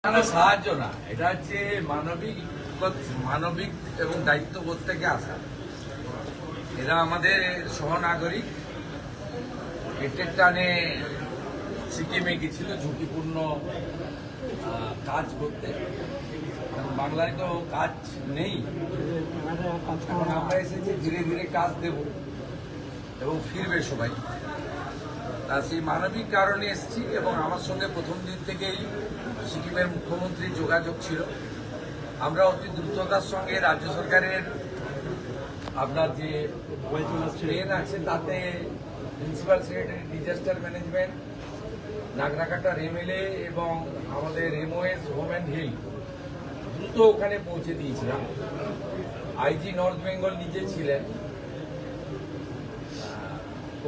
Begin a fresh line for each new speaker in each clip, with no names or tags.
সাহায্য না, এটা হচ্ছে মানবিক এবং দায়িত্ববোধ থেকে আসা। এরা আমাদের সহনাগরিক, পেটের টানে সিকিমে গেছিল ঝুঁকিপূর্ণ কাজ করতে। কারণ বাংলায় তো কাজ নেই, এখন আমরা এসেছি ধীরে ধীরে কাজ দেব এবং ফিরবে সবাই। তা সেই মানবিক কারণে এসেছি এবং আমার সঙ্গে প্রথম দিন থেকেই সিকিমের মুখ্যমন্ত্রীর যোগাযোগ ছিল। আমরা অতি দ্রুততার সঙ্গে রাজ্য সরকারের আপনার যে ট্রেন আছে তাতে প্রিন্সিপাল সেক্রেটারি ডিজাস্টার ম্যানেজমেন্ট, নাগরাকাটার এমএলএ এবং আমাদের এমওএস হোম অ্যান্ড হিল দ্রুত ওখানে পৌঁছে দিয়েছিলাম। আইজি নর্থ বেঙ্গল নিজে ছিলেন,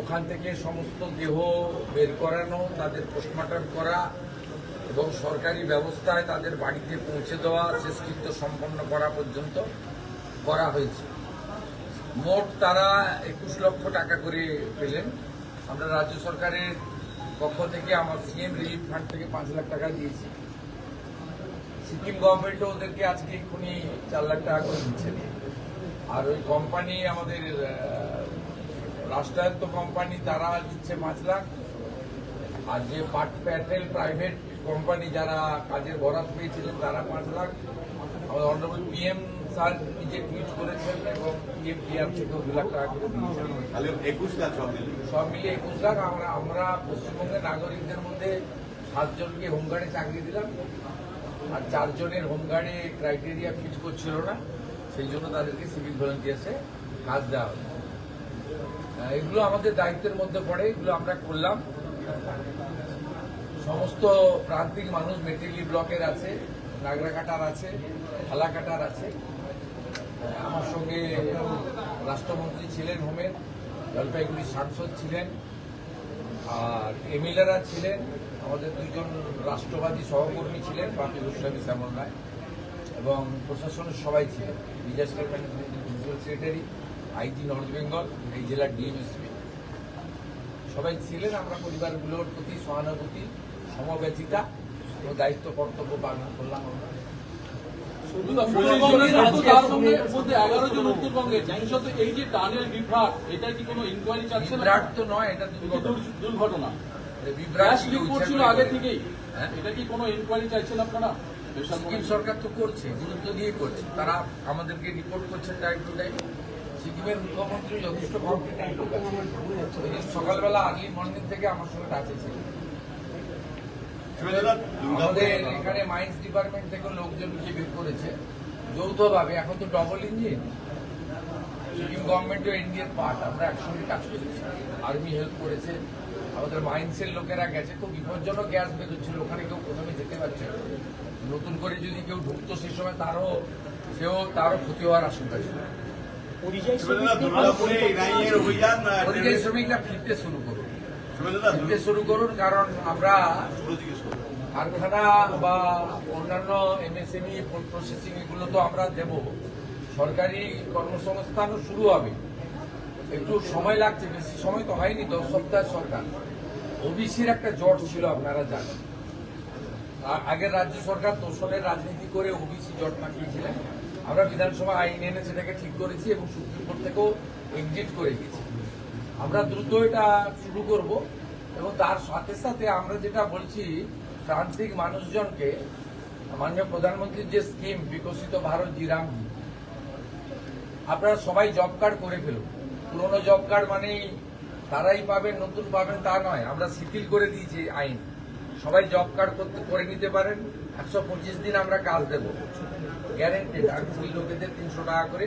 ওখান থেকে সমস্ত দেহ বের করানো, তাদের পোস্টমর্টম করা এবং সরকারি ব্যবস্থায় তাদের বাড়িতে পৌঁছে দেওয়া, শেষকৃত্য সম্পন্ন করা পর্যন্ত করা হয়েছে। মোট তারা 21 লক্ষ টাকা করে পেলেন। আমরা রাজ্য সরকারের পক্ষ থেকে আমার সিএম রিলিফ ফান্ড থেকে 5 লাখ টাকা দিয়েছি। সিকিম গভর্নমেন্টও ওদেরকে আজকে এক্ষুনি 4 লাখ টাকা করে দিচ্ছেন। আর ওই কোম্পানি আমাদের রাষ্ট্রায়ত্ত কোম্পানি তারা দিচ্ছে 5 লাখ। আর যে প্যাটেল প্রাইভেট কোম্পানি যারা কাজের বরাত পেয়েছিলেন তারা 5 লাখ। আমাদের অনারেবল পিএম স্যার নিজে টুইট করেছেন এবং পিএম থেকেও 2 লাখ টাকা করে দিয়েছেন।
21 লাখ
সব মিলিয়ে 21 লাখ। আমরা পশ্চিমবঙ্গের নাগরিকদের মধ্যে 7 জনকে হোমগার্ডে চাকরি দিলাম, আর 4 জনের হোমগার্ডে ক্রাইটেরিয়া ফিট করছিল না, সেই জন্য তাদেরকে সিভিল ভলেন্টিয়ার্সে কাজ দেওয়া হলো। এগুলো আমাদের দায়িত্বের মধ্যে পড়ে, এগুলো আমরা করলাম। সমস্ত প্রান্তিক মানুষ মেটেলি ব্লকের আছে, নাগরাকাটার আছে, ফালাকাটার আছে। আমার সঙ্গে রাষ্ট্রমন্ত্রী ছিলেন হোমের, জলপাইগুড়ির সাংসদ ছিলেন, আর এমএলএরা ছিলেন, আমাদের 2 জন রাষ্ট্রবাদী সহকর্মী ছিলেন, বাপি গোস্বামী শ্যামল রায়, এবং প্রশাসনের সবাই ছিলেন। ডিজাস্টার ম্যানেজমেন্টের principal secretary, IG north Bengal, এই জেলার ডিএমএসপি সবাই ছিলেন। আমরা পরিবারগুলোর প্রতি সহানুভূতি, সমব্যথিতা ও দায়িত্ব কর্তব্য পালন করলাম। বিভ্রাট তো নয়, এটা দুর্ঘটনা। সিকিম সরকার তো করছে, গুরুত্ব দিয়ে করছে, তারা আমাদেরকে রিপোর্ট করছেন টাইম টু টাইম। সিকিমের মুখ্যমন্ত্রী যথেষ্ট কম্পিটেন্ট লোক আছে। সকালবেলা আর্লি মর্নিং থেকে আমার সঙ্গে টাচে ছিল। আমাদের এখানে মাইন্স ডিপার্টমেন্ট থেকে লোকজনকে বের করেছে যৌথভাবে। এখন তো ডবল ইঞ্জিন, সিকিম গভর্নমেন্টও এনডিএর পার্ট, আমরা একসঙ্গে কাজ করেছি। আর্মি হেল্প করেছে, আমাদের মাইন্সের লোকেরা গেছে। খুব বিপজ্জনক গ্যাস বেরোচ্ছিল, ওখানে কেউ প্রথমে যেতে পারছে না। নতুন করে যদি কেউ ঢুকতো সেই সময় তারও ক্ষতি হওয়ার আশঙ্কা ছিল। পরিযায়ী শ্রমিকরা ফিরতে শুরু করুন, কারণ আমরা কারখানা বা অন্যান্য এমএসএমই ফুড প্রসেসিং এগুলো তো আমরা দেব, সরকারি কর্মসংস্থানও শুরু হবে। একটু সময় লাগছে, বেশি সময় তো হয়নি, 10 সপ্তাহ সরকার। ওবিসির একটা জট ছিল আপনারা জানেন, আগের রাজ্য সরকার তোষণের রাজনীতি করে ওবিসি জট পাঠিয়েছিলেন। আমরা বিধানসভা আইন এনে সেটাকে ঠিক করেছি এবং সুপ্রিম কোর্ট থেকেও এক্সিট করে গেছি। আমরা দ্রুত এটা শুরু করব এবং তার সাথে সাথে আমরা যেটা বলছি, প্রান্তিক মানুষজনকে মাননীয় প্রধানমন্ত্রীর যে স্কিম বিকশিত ভারত জিরামজি, আপনারা সবাই জব কার্ড করে ফেলুন। পুরনো জব কার্ড মানেই তারাই পাবেন, নতুন পাবেন তা নয়। আমরা শিথিল করে দিয়েছি আইন, সবাই জব কার্ড করে নিতে পারেন। 125 দিন আমরা কাজ দেব, গ্যারেন্টেড। আর লোকেদের 300 টাকা করে।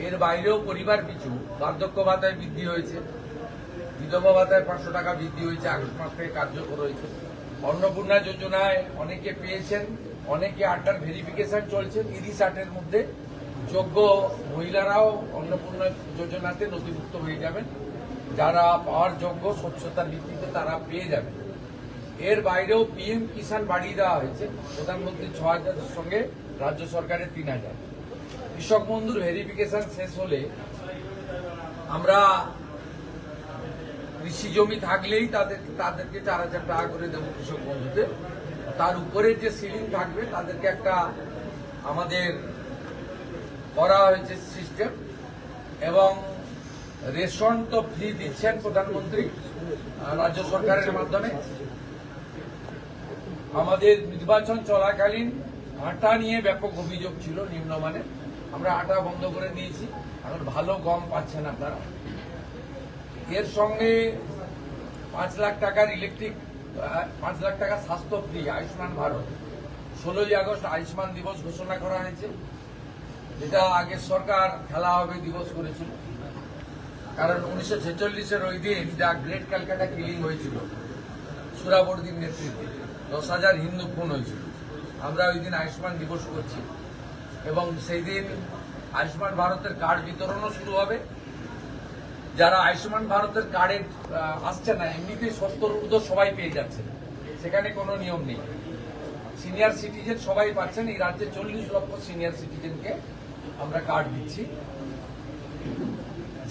এর বাইরেও পরিবার পিছু বার্ধক্য ভাতায় বৃদ্ধি হয়েছে, বিধবা ভাতায় 500 টাকা বৃদ্ধি হয়েছে, আগস্ট মাস থেকে কার্যকর হয়েছে। অন্নপূর্ণা যোজনায় অনেকে পেয়েছেন, অনেকে আন্ডার ভেরিফিকেশন চলছে। 30-8-এর মধ্যে যোগ্য মহিলারাও অন্নপূর্ণা যোজনাতে নথিভুক্ত হয়ে যাবেন। যারা পাওয়ার যোগ্য স্বচ্ছতার ভিত্তিতে তারা পেয়ে যাবেন। এর বাইরেও পিএম কিষাণ বাড়িয়ে দেওয়া হয়েছে, প্রধানমন্ত্রী 6,000-এর সঙ্গে রাজ্য সরকারের 3,000। কৃষক বন্ধুর ভেরিফিকেশন শেষ হলে আমরা কৃষি জমি থাকলেই তাদেরকে 4,000 টাকা করে দেবো কৃষক বন্ধুতে। তার উপরে যে সিলিং থাকবে তাদেরকে একটা আমাদের করা হয়েছে সিস্টেম, এবং রেশন তো ফ্রি দিচ্ছেন প্রধানমন্ত্রী রাজ্য সরকারের মাধ্যমে। আমাদের নির্বাচন চলাকালীন আটা নিয়ে ব্যাপক অভিযোগ ছিল নিম্নমানের, আমরা আটা বন্ধ করে দিয়েছি, এখন ভালো গম পাচ্ছেন আপনারা। এর সঙ্গে 5 লাখ টাকার ইলেকট্রিক, 5 লাখ টাকা স্বাস্থ্য ফ্রি আয়ুষ্মান ভারত। 16ই আগস্ট আয়ুষ্মান দিবস ঘোষণা করা হয়েছে, যেটা আগের সরকার খেলা হবে দিবস করেছিল, কারণ 1946-এর ওই দিন যা গ্রেট ক্যালকাটা কিলিং হয়েছিল সুরাবর্দির নেতৃত্বে, 10,000 হিন্দু খুন হয়েছিল। আমরা ওই দিন আয়ুষ্মান দিবস করছি, এবং সেই দিন আয়ুষ্মান ভারতের কার্ড বিতরণও শুরু হবে। যারা আয়ুষ্মান ভারতের কার্ডে আসছে না, এমনিতেই 70 ঊর্ধ্ব সবাই পেয়ে যাচ্ছে, সেখানে কোনো নিয়ম নেই। সিনিয়র সিটিজেন সবাই পাচ্ছেন। এই রাজ্যে 40 লক্ষ সিনিয়র সিটিজেনকে আমরা কার্ড দিচ্ছি।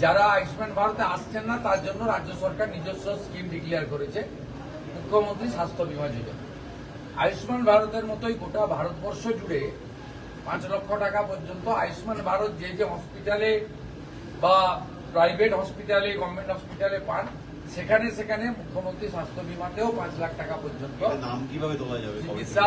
যারা আয়ুষ্মান ভারতে আসছেন না তার জন্য রাজ্য সরকার নিজস্ব স্কিম ডিক্লেয়ার করেছে, মুখ্যমন্ত্রী স্বাস্থ্য বীমা যোজনা। আয়ুষ্মান ভারতের মতোই গোটা ভারতবর্ষ জুড়ে 5 লক্ষ টাকা পর্যন্ত আয়ুষ্মান ভারত যে যে হসপিটালে বা প্রাইভেট হসপিটালে, গভর্নমেন্ট হসপিটালে পান, সেখানে সেখানে মুখ্যমন্ত্রী স্বাস্থ্য বীমাতেও 5 লাখ টাকা পর্যন্ত
নাম কিভাবে তোলা যাবে,
চিকিৎসা।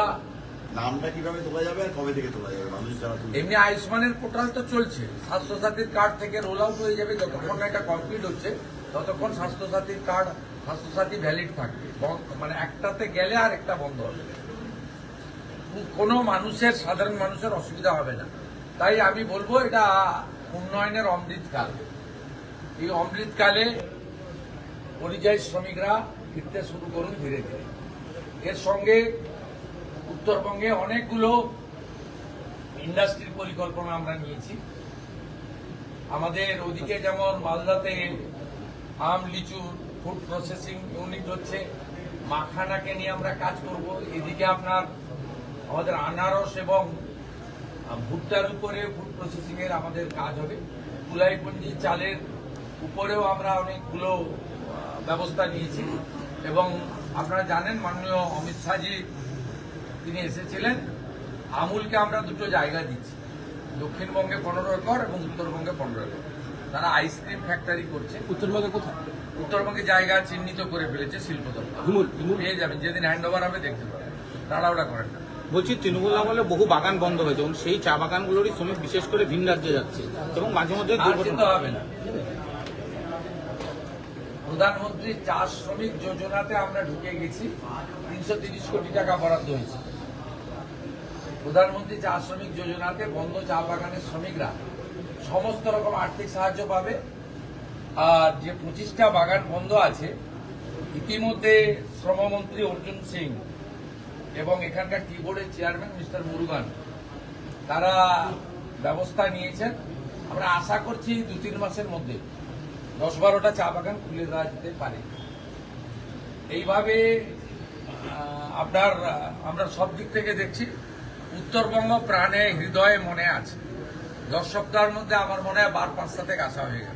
নামটা কিভাবে তোলা যাবে আর কবে থেকে তোলা যাবে? মানুষ যারা
এমনি আয়ুষ্মানের পোর্টাল তো চলছে, স্বাস্থ্যসাথীর কার্ড থেকে রোল আউট হয়ে যাবে। যতক্ষণ না এটা কমপ্লিট হচ্ছে ততক্ষণ স্বাস্থ্যসাথীর কার্ড, স্বাস্থ্যসাথী ভ্যালিড থাকবে, মানে একটাতে গেলে আর একটা বন্ধ হবে। কোনো মানুষের, সাধারণ মানুষের অসুবিধা হবে না। তাই আমি বলবো এটা উন্নয়নের অমৃতকাল। এই অমৃতকালে পরিযায়ী শ্রমিকরা ফিরতে শুরু করুন ধীরে ধীরে। এর সঙ্গে উত্তরবঙ্গে অনেকগুলো ইন্ডাস্ট্রির পরিকল্পনা আমরা নিয়েছি। আমাদের ওদিকে যেমন মালদাতে আম লিচু ফুড প্রসেসিং ইউনিট হচ্ছে, মাখানাকে নিয়ে আমরা কাজ করব। এদিকে আপনার আমাদের আনারস এবং ভুট্টার উপরে ফুড প্রসেসিং এর আমাদের কাজ হবে। কুলাইপঞ্জি চালের উপরেও আমরা অনেকগুলো ব্যবস্থা নিয়েছি, এবং আপনারা জানেন মাননীয় অমিত শাহজি তিনি এসেছিলেন। আমুলকে আমরা দুটো জায়গা দিচ্ছি, দক্ষিণবঙ্গে 15 একর এবং উত্তরবঙ্গে 15 একর। তারা আইসক্রিম ফ্যাক্টরি করছে।
উত্তরবঙ্গে কোথায়?
উত্তরবঙ্গে জায়গা চিহ্নিত করে ফেলেছে শিল্প দপ্তর। পেয়ে যাবেন, যেদিন হ্যান্ড ওভার হবে দেখতে পাবেন, তাড়াহুড়া করেন না।
বলছি, তৃণমূল আমলে বহু বাগান বন্ধ হয়েছে এবং সেই চা বাগানগুলোরই শ্রমিক বিশেষ করে ভিন রাজ্যে যাচ্ছে এবং মাঝে মধ্যে
দুর্ঘটনা হবে না। প্রধানমন্ত্রী চা শ্রমিক যোজনাতে আমরা ঢুকে গেছি, 330 কোটি টাকা বরাদ্দ হয়েছে। প্রধানমন্ত্রী চা শ্রমিক যোজনাতে বন্ধ চা বাগানের শ্রমিকরা সমস্ত রকম আর্থিক সাহায্য পাবে। আর যে 25টা বাগান বন্ধ আছে, ইতিমধ্যে শ্রমমন্ত্রী অর্জুন সিং এবং এখানকার টি বোর্ডের চেয়ারম্যান মিস্টার মুরুগান তারা ব্যবস্থা নিয়েছেন। আমরা আশা করছি 2-3 মাসের মধ্যে 10-12টা চা বাগান খুলে দেওয়া যেতে পারে। এইভাবে আমরা সব দিক থেকে দেখছি উত্তরবঙ্গ প্রাণে, হৃদয়ে, মনে আছে। 10 সপ্তাহের মধ্যে আমার মনে হয় 12-5টা থেকে আসা হয়ে গেল।